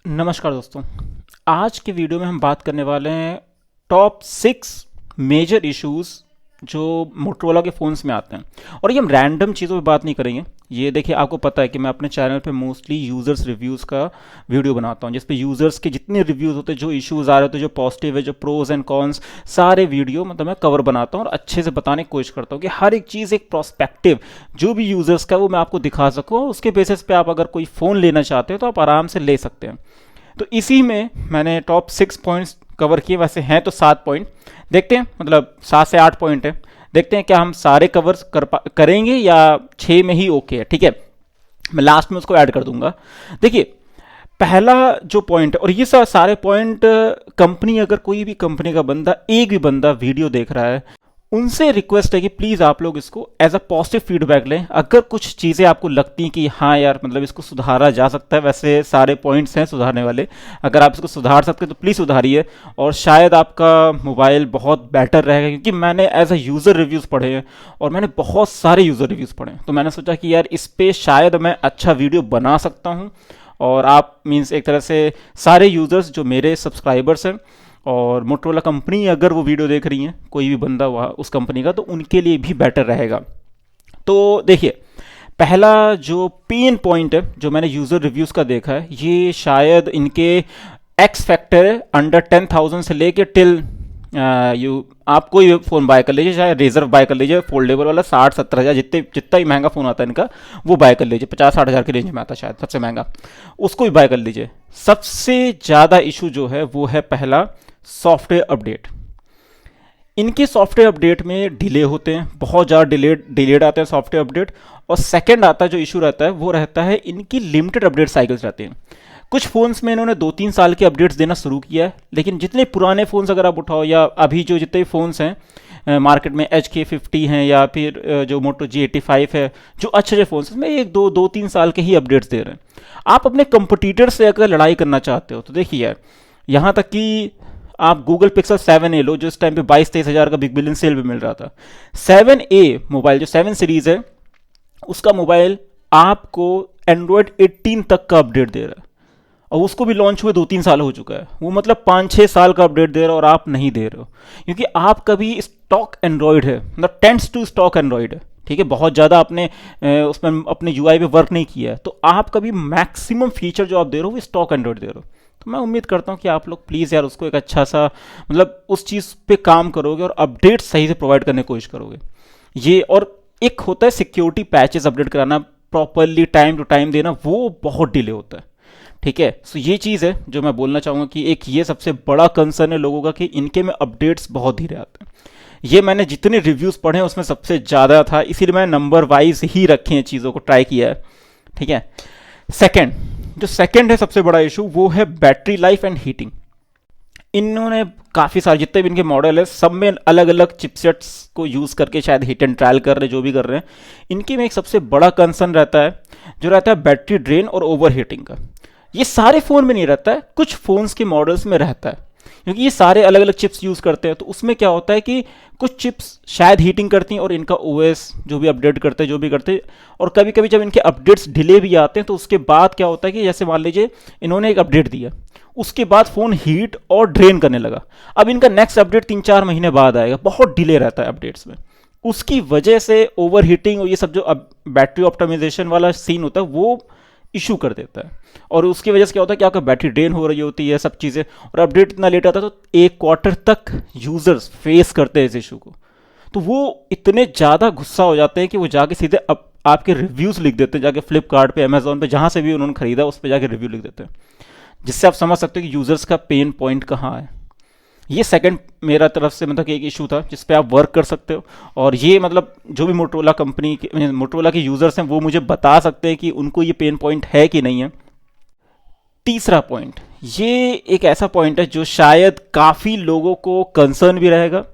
नमस्कार दोस्तों। आज के वीडियो में हम बात करने वाले हैं टॉप 6 मेजर इश्यूज जो मोटरोला के फ़ोन्स में आते हैं। और ये हम रैंडम चीज़ों पे बात नहीं करेंगे। ये देखिए, आपको पता है कि मैं अपने चैनल पे मोस्टली यूज़र्स रिव्यूज़ का वीडियो बनाता हूँ, जिस पे यूज़र्स के जितने रिव्यूज़ होते हैं, जो इश्यूज़ आ रहे होते हैं, जो पॉजिटिव है, जो प्रोज एंड कॉन्स, सारे वीडियो मतलब मैं कवर बनाता हूँ और अच्छे से बताने की कोशिश करता हूँ कि हर एक चीज़ एक प्रोस्पेक्टिव जो भी यूज़र्स का वो मैं आपको दिखा सकूँ। उसके बेसिस पे आप अगर कोई फ़ोन लेना चाहते हो तो आप आराम से ले सकते हैं। तो इसी में मैंने टॉप 6 पॉइंट्स कवर किए। वैसे हैं तो 7 पॉइंट, देखते हैं, मतलब 7 से 8 पॉइंट है। देखते हैं क्या हम सारे कवर करेंगे या 6 में ही ओके है। ठीक है, मैं लास्ट में उसको ऐड कर दूंगा। देखिए, पहला जो पॉइंट है, और ये सारे पॉइंट कंपनी, अगर कोई भी कंपनी का बंदा, एक भी बंदा वीडियो देख रहा है, उनसे रिक्वेस्ट है कि प्लीज़ आप लोग इसको एज अ पॉजिटिव फीडबैक लें। अगर कुछ चीज़ें आपको लगती हैं कि हाँ यार, मतलब इसको सुधारा जा सकता है, वैसे सारे पॉइंट्स हैं सुधारने वाले, अगर आप इसको सुधार सकते हैं तो प्लीज़ सुधारिए। और शायद आपका मोबाइल बहुत बेटर रहेगा, क्योंकि मैंने एज अ यूज़र रिव्यूज़ पढ़े हैं और मैंने बहुत सारे यूज़र रिव्यूज़ पढ़े हैं। तो मैंने सोचा कि यार इस पर शायद मैं अच्छा वीडियो बना सकता हूँ। और आप मीन्स एक तरह से सारे यूज़र्स जो मेरे सब्सक्राइबर्स हैं और मोटरोला कंपनी अगर वो वीडियो देख रही हैं, कोई भी बंदा वहाँ उस कंपनी का, तो उनके लिए भी बेटर रहेगा। तो देखिए, पहला जो पेन पॉइंट है जो मैंने यूज़र रिव्यूज़ का देखा है, ये शायद इनके एक्स फैक्टर है। अंडर 10,000 से लेके टिल आप कोई फ़ोन बाय कर लीजिए, चाहे रेजर बाय कर लीजिए, फोल्डेबल वाला 60-70 हज़ार, जितना ही महंगा फ़ोन आता है इनका वो बाय कर लीजिए। 50-60 हज़ार की रेंज में आता है शायद सबसे महंगा, उसको भी बाय कर लीजिए। सबसे ज़्यादा इशू जो है वो है पहला, सॉफ्टवेयर अपडेट। इनके सॉफ्टवेयर अपडेट में डिले होते हैं, बहुत ज़्यादा डिलेड आते हैं सॉफ्टवेयर अपडेट। और सेकंड आता है जो इशू रहता है, वो रहता है इनकी लिमिटेड अपडेट साइकिल्स रहती हैं। कुछ फ़ोन्स में इन्होंने 2-3 साल के अपडेट्स देना शुरू किया है, लेकिन जितने पुराने फ़ोन्स अगर आप उठाओ, या अभी जो जितने फ़ोन्स हैं मार्केट में, HK50 हैं या फिर जो मोटो G85 है, जो अच्छे अच्छे फ़ोन्स, उसमें 1-2-3 साल के ही अपडेट्स दे रहे हैं। आप अपने कंपटीटर से अगर लड़ाई करना चाहते हो तो देखिए यार, यहाँ तक कि आप गूगल पिक्सल 7A लो, जो इस टाइम पे 22-23 हज़ार का बिग बिलियन सेल पे मिल रहा था। 7A मोबाइल, जो 7 सीरीज़ है, उसका मोबाइल आपको एंड्रॉयड 18 तक का अपडेट दे रहा है। और उसको भी लॉन्च हुए 2-3 साल हो चुका है। वो मतलब 5-6 साल का अपडेट दे रहा है और आप नहीं दे रहे हो, क्योंकि आपका भी स्टॉक एंड्रॉयड है, मतलब टेंस टू स्टॉक एंड्रॉयड है। ठीक है, बहुत ज़्यादा आपने उसमें अपने यूआई पे वर्क नहीं किया है, तो आपका भी मैक्सिमम फीचर जो आप दे रहे हो वो स्टॉक एंड्रॉयड दे रहे हो। तो मैं उम्मीद करता हूँ कि आप लोग प्लीज़ यार उसको एक अच्छा सा, मतलब उस चीज़ पे काम करोगे और अपडेट सही से प्रोवाइड करने की कोशिश करोगे। ये, और एक होता है सिक्योरिटी पैचेस अपडेट कराना, प्रॉपरली टाइम टू टाइम देना, वो बहुत डिले होता है। ठीक है, सो ये चीज़ है जो मैं बोलना चाहूँगा कि एक ये सबसे बड़ा कंसर्न है लोगों का कि इनके में अपडेट्स बहुत धीरे आते हैं। ये मैंने जितने रिव्यूज़ पढ़े हैं उसमें सबसे ज़्यादा था, इसीलिए मैं नंबर वाइज ही रखे हैं, चीज़ों को ट्राई किया है। ठीक है, सेकेंड, जो सेकेंड है सबसे बड़ा इशू, वो है बैटरी लाइफ एंड हीटिंग। इन्होंने काफ़ी सारे जितने भी इनके मॉडल है, सब में अलग अलग चिपसेट्स को यूज़ करके शायद हिट एंड ट्रायल कर रहे हैं, जो भी कर रहे हैं। इनके में एक सबसे बड़ा कंसर्न रहता है, जो रहता है बैटरी ड्रेन और ओवर हीटिंग का। ये सारे फ़ोन में नहीं रहता है, कुछ फ़ोन्स के मॉडल्स में रहता है, क्योंकि ये सारे अलग अलग चिप्स यूज़ करते हैं। तो उसमें क्या होता है कि कुछ चिप्स शायद हीटिंग करती हैं और इनका ओएस जो भी अपडेट करते हैं, जो भी करते हैं, और कभी कभी जब इनके अपडेट्स डिले भी आते हैं तो उसके बाद क्या होता है कि जैसे मान लीजिए इन्होंने एक अपडेट दिया, उसके बाद फ़ोन हीट और ड्रेन करने लगा। अब इनका नेक्स्ट अपडेट 3-4 महीने बाद आएगा, बहुत डिले रहता है अपडेट्स में। उसकी वजह से ओवर हीटिंग और ये सब जो अब बैटरी ऑप्टिमाइजेशन वाला सीन होता है वो इशू कर देता है। और उसकी वजह से क्या होता है कि आपका बैटरी ड्रेन हो रही होती है, सब चीज़ें, और अपडेट इतना लेट आता है तो 1 क्वार्टर तक यूज़र्स फेस करते हैं इस इशू को। तो वो इतने ज़्यादा गुस्सा हो जाते हैं कि वो जाके सीधे आपके रिव्यूज़ लिख देते हैं, जाके फ्लिपकार्ट पे, अमेजोन पे, जहाँ से भी उन्होंने खरीदा उस पर जाके रिव्यू लिख देते हैं, जिससे आप समझ सकते हो कि यूज़र्स का पेन पॉइंट कहाँ है। ये सेकंड मेरा तरफ से मतलब कि एक इशू था जिस पे आप वर्क कर सकते हो। और ये मतलब जो भी मोटरोला कंपनी के, मोटरोला के यूज़र्स हैं, वो मुझे बता सकते हैं कि उनको ये पेन पॉइंट है कि नहीं है। तीसरा पॉइंट, ये एक ऐसा पॉइंट है जो शायद काफ़ी लोगों को कंसर्न भी रहेगा।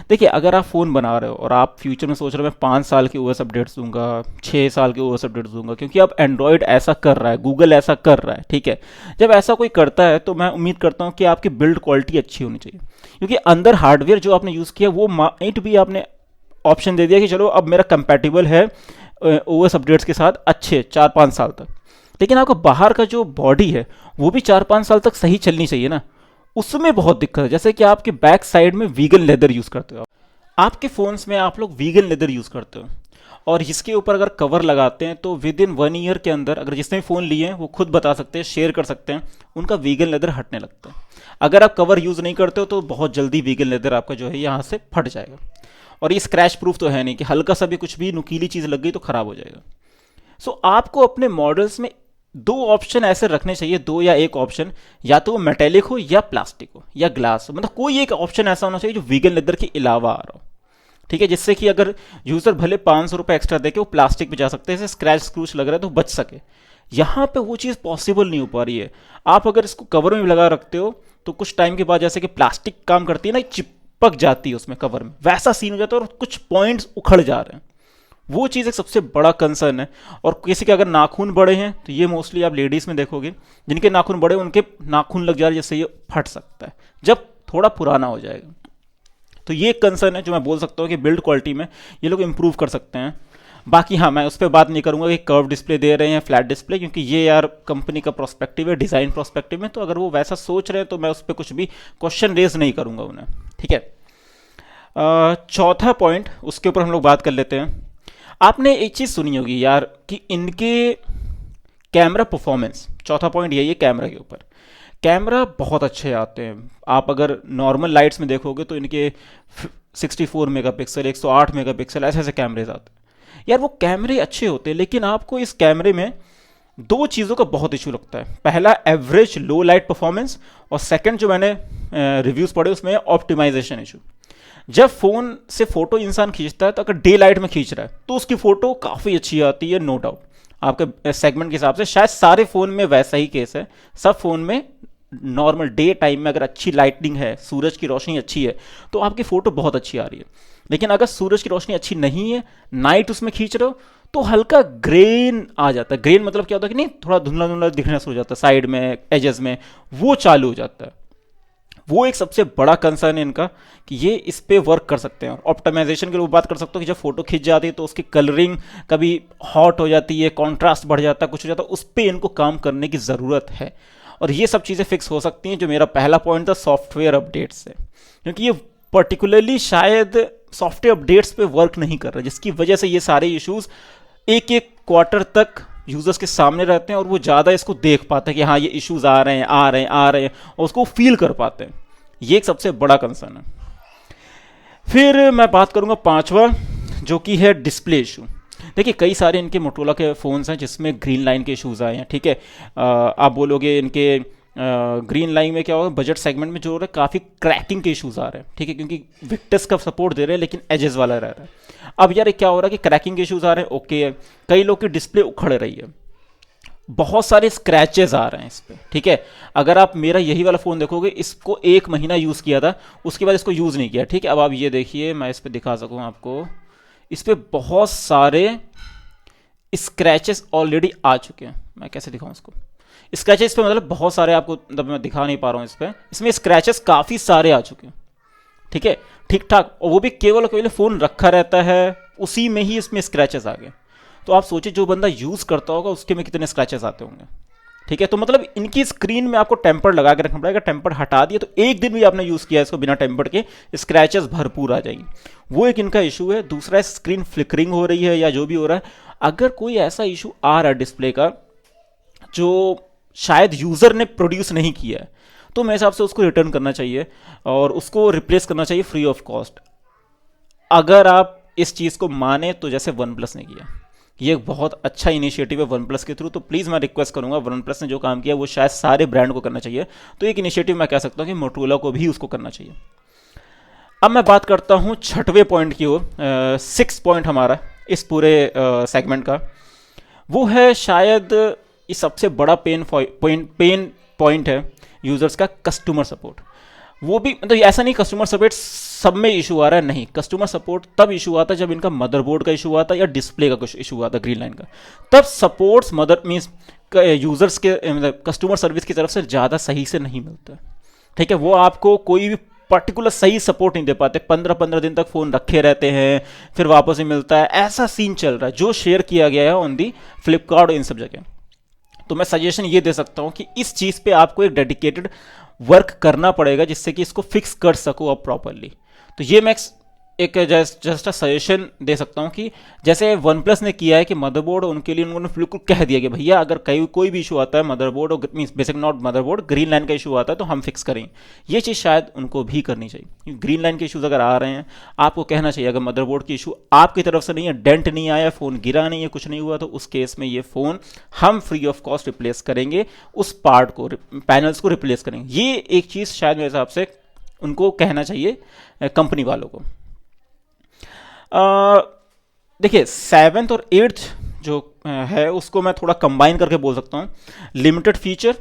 देखिए, अगर आप फ़ोन बना रहे हो और आप फ्यूचर में सोच रहे हो मैं 5 साल के ओएस अपडेट्स दूंगा, 6 साल के ओएस अपडेट्स दूंगा, क्योंकि अब एंड्रॉयड ऐसा कर रहा है, गूगल ऐसा कर रहा है। ठीक है, जब ऐसा कोई करता है तो मैं उम्मीद करता हूँ कि आपकी बिल्ड क्वालिटी अच्छी होनी चाहिए, क्योंकि अंदर हार्डवेयर जो आपने यूज़ किया वो माइट भी आपने ऑप्शन दे दिया कि चलो अब मेरा कंपैटिबल है ओएस अपडेट्स के साथ अच्छे 4-5 साल तक, लेकिन आपका बाहर का जो बॉडी है वो भी 4-5 साल तक सही चलनी चाहिए ना, उसमें बहुत दिक्कत है। जैसे कि आपके बैक साइड में वीगन लेदर यूज़ करते हो, आपके फ़ोन्स में आप लोग वीगन लेदर यूज़ करते हो, और इसके ऊपर अगर कवर लगाते हैं तो विद इन 1 ईयर के अंदर, अगर जिसने भी फ़ोन लिए हैं वो खुद बता सकते हैं, शेयर कर सकते हैं, उनका वीगन लेदर हटने लगता है। अगर आप कवर यूज़ नहीं करते हो तो बहुत जल्दी वीगन लेदर आपका जो है यहाँ से फट जाएगा। और ये स्क्रैच प्रूफ तो है नहीं कि हल्का सा भी कुछ भी नुकीली चीज़ लग गई तो ख़राब हो जाएगा। सो आपको अपने मॉडल्स में दो ऑप्शन ऐसे रखने चाहिए, दो या एक ऑप्शन, या तो वो मेटेलिक हो या प्लास्टिक हो या ग्लास हो, मतलब कोई एक ऑप्शन ऐसा होना चाहिए जो वीगन लेदर के अलावा आ रहा हो। ठीक है, जिससे कि अगर यूज़र भले 500 रुपये एक्स्ट्रा देके वो प्लास्टिक पे जा सकते हैं, जैसे स्क्रैच स्क्रूच लग रहा है तो बच सके। यहाँ पे वो चीज़ पॉसिबल नहीं हो पा रही है। आप अगर इसको कवर में भी लगा रखते हो तो कुछ टाइम के बाद जैसे कि प्लास्टिक काम करती है ना, चिपक जाती है उसमें कवर में, वैसा सीन हो जाता है और कुछ पॉइंट्स उखड़ जा रहे हैं। वो चीज़ एक सबसे बड़ा कंसर्न है। और किसी के अगर नाखून बड़े हैं तो ये मोस्टली आप लेडीज़ में देखोगे, जिनके नाखून बड़े उनके नाखून लग जा रहे हैं, जिससे ये फट सकता है जब थोड़ा पुराना हो जाएगा। तो ये एक कंसर्न है जो मैं बोल सकता हूँ कि बिल्ड क्वालिटी में ये लोग इंप्रूव कर सकते हैं। बाकी हाँ, मैं उस पर बात नहीं करूँगा कि कर्व डिस्प्ले दे रहे हैं फ्लैट डिस्प्ले, क्योंकि ये यार कंपनी का प्रोस्पेक्टिव है, डिज़ाइन प्रोस्पेक्टिव में, तो अगर वो वैसा सोच रहे हैं तो मैं उस पर कुछ भी क्वेश्चन रेज नहीं करूँगा उन्हें। ठीक है, चौथा पॉइंट उसके ऊपर हम लोग बात कर लेते हैं। आपने एक चीज़ सुनी होगी यार कि इनके कैमरा परफॉर्मेंस, चौथा पॉइंट यही है कैमरा के ऊपर, कैमरा बहुत अच्छे आते हैं। आप अगर नॉर्मल लाइट्स में देखोगे तो इनके 64 मेगापिक्सल, 108 मेगापिक्सल ऐसे ऐसे कैमरेज आते हैं। यार वो कैमरे अच्छे होते हैं, लेकिन आपको इस कैमरे में दो चीज़ों का बहुत इशू लगता है। पहला, एवरेज लो लाइट परफॉर्मेंस, और सेकंड जो मैंने रिव्यूज़ पढ़े उसमें ऑप्टिमाइजेशन इशू। जब फ़ोन से फ़ोटो इंसान खींचता है तो अगर डे लाइट में खींच रहा है तो उसकी फ़ोटो काफ़ी अच्छी आती है, नो डाउट। आपके सेगमेंट के हिसाब से शायद सारे फ़ोन में वैसा ही केस है, सब फ़ोन में नॉर्मल डे टाइम में अगर अच्छी लाइटिंग है, सूरज की रोशनी अच्छी है, तो आपकी फ़ोटो बहुत अच्छी आ रही है। लेकिन अगर सूरज की रोशनी अच्छी नहीं है, नाइट उसमें खींच रहे हो, तो हल्का ग्रेन आ जाता है। ग्रेन मतलब क्या होता है कि नहीं, थोड़ा धुंधला धुंधला दिखना शुरू हो जाता है साइड में, एजेस में, वो चालू हो जाता है। वो एक सबसे बड़ा कंसर्न है इनका कि ये इस पे वर्क कर सकते हैं। और ऑप्टिमाइजेशन की वो बात कर सकते हो कि जब फोटो खिंच जाती है तो उसकी कलरिंग कभी हॉट हो जाती है, कॉन्ट्रास्ट बढ़ जाता है, कुछ हो जाता है, उस पर इनको काम करने की ज़रूरत है। और ये सब चीज़ें फिक्स हो सकती हैं। जो मेरा पहला पॉइंट था सॉफ्टवेयर अपडेट्स से, क्योंकि ये पर्टिकुलरली शायद सॉफ्टवेयर अपडेट्स पे वर्क नहीं कर रहा, जिसकी वजह से ये सारे इश्यूज एक एक क्वार्टर तक यूजर्स के सामने रहते हैं और वो ज़्यादा इसको देख पाते हैं कि हाँ ये इश्यूज आ रहे हैं आ रहे हैं आ रहे हैं, और उसको फील कर पाते हैं। ये एक सबसे बड़ा कंसर्न है। फिर मैं बात करूंगा पांचवा, जो कि है डिस्प्ले इशू। देखिए कई सारे इनके मोटोरोला के फ़ोन्स हैं जिसमें ग्रीन लाइन के इश्यूज़ आए हैं। ठीक है, आप बोलोगे इनके ग्रीन लाइन में क्या होगा, बजट सेगमेंट में जो हो रहा है काफ़ी क्रैकिंग के इश्यूज़ आ रहे हैं। ठीक है, क्योंकि विक्टस का सपोर्ट दे रहे हैं लेकिन एजेस वाला रह रहा है। अब यार क्या हो रहा है कि क्रैकिंग के इश्यूज़ आ रहे हैं, ओके है, कई लोग की डिस्प्ले उखड़ रही है, बहुत सारे स्क्रैचेस आ रहे हैं इस पर। ठीक है, अगर आप मेरा यही वाला फ़ोन देखोगे, इसको 1 महीना यूज़ किया था, उसके बाद इसको यूज़ नहीं किया। ठीक है, अब आप ये देखिए, मैं इस पर दिखा सकूँ आपको, इस पर बहुत सारे स्क्रैचेस ऑलरेडी आ चुके हैं। मैं कैसे दिखाऊँ इसको, स्क्रैचेस पे मतलब बहुत सारे आपको, मतलब मैं दिखा नहीं पा रहा हूँ इस पर, इसमें स्क्रैचेस काफ़ी सारे आ चुके हैं। ठीक है, ठीक ठाक, और वो भी केवल केवल फ़ोन रखा रहता है उसी में ही इसमें स्क्रैचेस आ गए। तो आप सोचिए जो बंदा यूज़ करता होगा उसके में कितने स्क्रैचेस आते होंगे। ठीक है, तो मतलब इनकी स्क्रीन में आपको टेम्पर लगा के रखना पड़ेगा। टेम्पर हटा दिया तो एक दिन भी आपने यूज़ किया इसको बिना टेम्पर के, स्क्रैचेस भरपूर आ जाएंगे। वो एक इनका इशू है। दूसरा, स्क्रीन फ्लिकरिंग हो रही है या जो भी हो रहा है, अगर कोई ऐसा इशू आ रहा है डिस्प्ले का जो शायद यूज़र ने प्रोड्यूस नहीं किया है, तो मेरे हिसाब से उसको रिटर्न करना चाहिए और उसको रिप्लेस करना चाहिए फ्री ऑफ कॉस्ट। अगर आप इस चीज़ को माने तो जैसे वन प्लस ने किया, ये एक बहुत अच्छा इनिशिएटिव है वन प्लस के थ्रू। तो प्लीज़ मैं रिक्वेस्ट करूंगा, वन प्लस ने जो काम किया वो शायद सारे ब्रांड को करना चाहिए। तो एक इनिशिएटिव मैं कह सकता हूँ कि मोटोरोला को भी उसको करना चाहिए। अब मैं बात करता हूँ छठवें पॉइंट की ओर। 6 पॉइंट हमारा इस पूरे सेगमेंट का, वो है शायद ये सबसे बड़ा पेन पॉइंट है यूज़र्स का, कस्टमर सपोर्ट। वो भी मतलब ऐसा नहीं कस्टमर सपोर्ट सब में इशू आ रहा है, नहीं, कस्टमर सपोर्ट तब इशू आता है जब इनका मदरबोर्ड का इशू आता है या डिस्प्ले का कुछ इशू आता है ग्रीन लाइन का, तब सपोर्ट्स मदर मीन्स यूज़र्स के मतलब कस्टमर सर्विस की तरफ से ज़्यादा सही से नहीं मिलता है। ठीक है, वो आपको कोई भी पर्टिकुलर सही सपोर्ट नहीं दे पाते, 15-15 दिन तक फ़ोन रखे रहते हैं, फिर वापस ही मिलता है, ऐसा सीन चल रहा है जो शेयर किया गया है ऑन दी फ्लिपकार्ट और इन सब जगह। तो मैं सजेशन ये दे सकता हूँ कि इस चीज़ पे आपको एक डेडिकेटेड वर्क करना पड़ेगा जिससे कि इसको फिक्स कर सको आप प्रॉपरली। तो ये मैं एक जस्ट सजेशन दे सकता हूँ कि जैसे वन प्लस ने किया है कि मदरबोर्ड उनके लिए उन्होंने बिल्कुल कह दिया कि भैया अगर कोई भी इशू आता है मदरबोर्ड और means basic not motherboard green line का इशू आता है तो हम फिक्स करें। ये चीज़ शायद उनको भी करनी चाहिए। ग्रीन लाइन के इशूज़ अगर आ रहे हैं आपको कहना चाहिए, अगर मदरबोर्ड की इशू आपकी तरफ से नहीं है, डेंट नहीं आया, फ़ोन गिरा नहीं है, कुछ नहीं हुआ, तो उस केस में ये फ़ोन हम फ्री ऑफ कॉस्ट रिप्लेस करेंगे, उस पार्ट को पैनल्स को रिप्लेस करेंगे। ये एक चीज़ शायद मेरे हिसाब से उनको कहना चाहिए कंपनी वालों को। देखिए 7th और 8th जो है उसको मैं थोड़ा कंबाइन करके बोल सकता हूँ, limited feature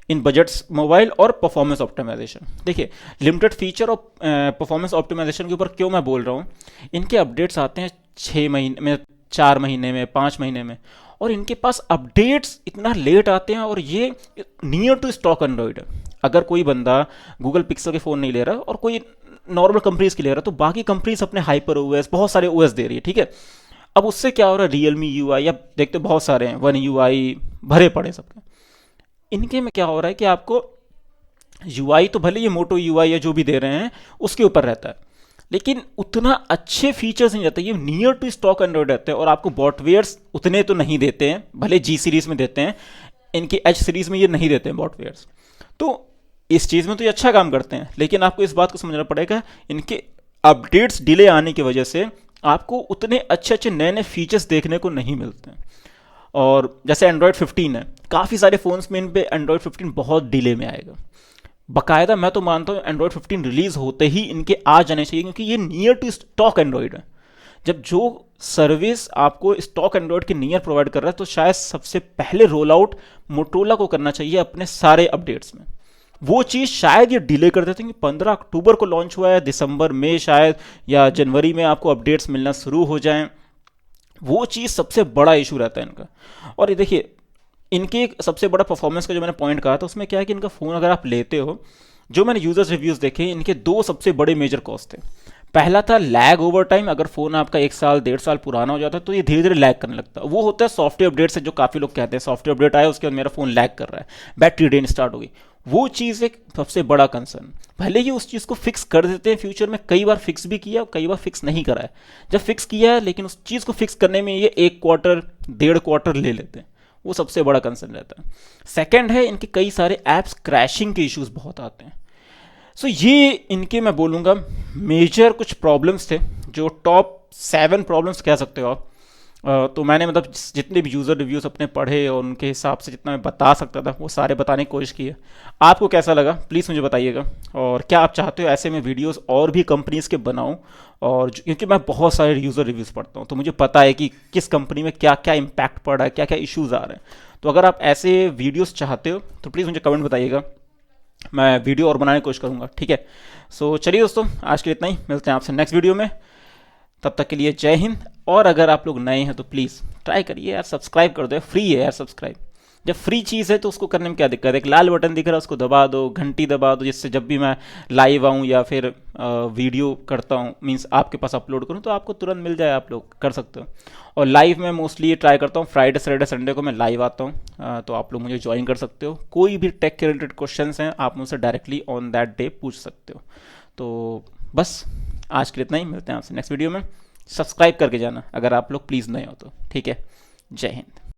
in budgets mobile और परफॉर्मेंस ऑप्टिमाइजेशन। देखिए लिमिटेड फीचर और परफॉर्मेंस ऑप्टिमाइजेशन के ऊपर क्यों मैं बोल रहा हूँ, इनके अपडेट्स आते हैं 6 महीने में, 4 महीने में, 5 महीने में, और इनके पास अपडेट्स इतना लेट आते हैं और ये नियर टू स्टॉक एंड्रॉइड है। अगर कोई बंदा गूगल पिक्सल के फ़ोन नहीं ले रहा और कोई नॉर्मल कंपनीज के ले रहा है तो बाकी कंपनीज अपने हाइपर ओएस बहुत सारे ओएस दे रही है, ठीक है। अब उससे क्या हो रहा है, रियलमी यूआई, अब देखते बहुत सारे हैं, वन यूआई भरे पड़े सबके। इनके में क्या हो रहा है कि आपको यूआई तो भले ये मोटो यूआई या जो भी दे रहे हैं उसके ऊपर रहता है, लेकिन उतना अच्छे फीचर्स नहीं रहते, ये नियर टू स्टॉक एंड्रॉइड रहते हैं और आपको बॉटवेयर्स उतने तो नहीं देते हैं, भले जी सीरीज में देते हैं, इनकी एच सीरीज में ये नहीं देते हैं बॉटवेयर्स। तो इस चीज़ में तो ये अच्छा काम करते हैं, लेकिन आपको इस बात को समझना पड़ेगा इनके अपडेट्स डिले आने की वजह से आपको उतने अच्छे अच्छे नए नए फीचर्स देखने को नहीं मिलते हैं। और जैसे एंड्रॉयड 15 है, काफ़ी सारे फ़ोन्स में इन पे एंड्रॉयड 15 बहुत डिले में आएगा। बाकायदा मैं तो मानता हूँ एंड्रॉयड 15 रिलीज़ होते ही इनके आ जाने चाहिए, क्योंकि ये नियर टू स्टॉक एंड्रॉयड है। जब जो सर्विस आपको स्टॉक एंड्रॉयड के नियर प्रोवाइड कर रहा है तो शायद सबसे पहले रोल आउट मोटोरोला को करना चाहिए अपने सारे अपडेट्स में। वो चीज़ शायद ये डिले कर देते हैं कि 15 अक्टूबर को लॉन्च हुआ है, दिसंबर में शायद या जनवरी में आपको अपडेट्स मिलना शुरू हो जाएं। वो चीज़ सबसे बड़ा इशू रहता है इनका। और ये देखिए इनके एक सबसे बड़ा परफॉर्मेंस का जो मैंने पॉइंट कहा था उसमें क्या है कि इनका फ़ोन अगर आप लेते हो, जो मैंने यूजर्स रिव्यूज़ देखे, इनके दो सबसे बड़े मेजर कॉस्ट थे। पहला था लैग ओवर टाइम, अगर फ़ोन आपका 1 साल 1.5 साल पुराना हो जाता है तो ये धीरे धीरे लैग करने लगता है। वो होता है सॉफ्टवेयर अपडेट से, जो काफ़ी लोग कहते हैं सॉफ्टवेयर अपडेट आया उसके बाद मेरा फ़ोन लैग कर रहा है, बैटरी ड्रेन स्टार्ट हो गई। वो चीज़ एक सबसे बड़ा कंसर्न। भले ही उस चीज़ को फिक्स कर देते हैं फ्यूचर में, कई बार फिक्स भी किया, कई बार फिक्स नहीं करा है। जब फिक्स किया है लेकिन उस चीज़ को फिक्स करने में ये 1 क्वार्टर 1.5 क्वार्टर ले लेते हैं, वो सबसे बड़ा कंसर्न रहता है। सेकेंड है इनके कई सारे ऐप्स क्रैशिंग के इश्यूज बहुत आते हैं। सो ये इनके मैं बोलूँगा मेजर कुछ प्रॉब्लम्स थे, जो टॉप 7 प्रॉब्लम्स कह सकते हो आप। तो मैंने मतलब जितने भी यूज़र रिव्यूज़ अपने पढ़े और उनके हिसाब से जितना मैं बता सकता था वो सारे बताने की कोशिश की है। आपको कैसा लगा प्लीज़ मुझे बताइएगा, और क्या आप चाहते हो ऐसे में वीडियोस और भी कंपनीज़ के बनाऊं। और क्योंकि मैं बहुत सारे यूज़र रिव्यूज़ पढ़ता हूं तो मुझे पता है कि किस कंपनी में क्या क्या इम्पैक्ट पड़ रहा है, क्या क्या इश्यूज़ आ रहे हैं। तो अगर आप ऐसे वीडियोज़ चाहते हो तो प्लीज़ मुझे कमेंट बताइएगा, मैं वीडियो और बनाने की कोशिश करूँगा, ठीक है। सो चलिए दोस्तों, आज के लिए इतना ही, मिलते हैं आपसे नेक्स्ट वीडियो में। तब तक के लिए जय हिंद। और अगर आप लोग नए हैं तो प्लीज़ ट्राई करिए यार, सब्सक्राइब कर दो, फ्री है यार सब्सक्राइब। जब फ्री चीज़ है तो उसको करने में क्या दिक्कत है, एक लाल बटन दिख रहा है उसको दबा दो, घंटी दबा दो, जिससे जब भी मैं लाइव आऊँ या फिर वीडियो करता हूँ मीन्स आपके पास अपलोड करूँ तो आपको तुरंत मिल जाए, आप लोग कर सकते हो। और लाइव में मोस्टली ये ट्राई करता हूँ, फ्राइडे सैटरडे संडे को मैं लाइव आता हूँ, तो आप लोग मुझे ज्वाइन कर सकते हो। कोई भी टेक के रिलेटेड क्वेश्चन हैं आप मुझसे डायरेक्टली ऑन दैट डे पूछ सकते हो। तो बस आज के लिए इतना ही, मिलते हैं आपसे नेक्स्ट वीडियो में। सब्सक्राइब करके जाना अगर आप लोग प्लीज़ नए हो तो, ठीक है। जय हिंद।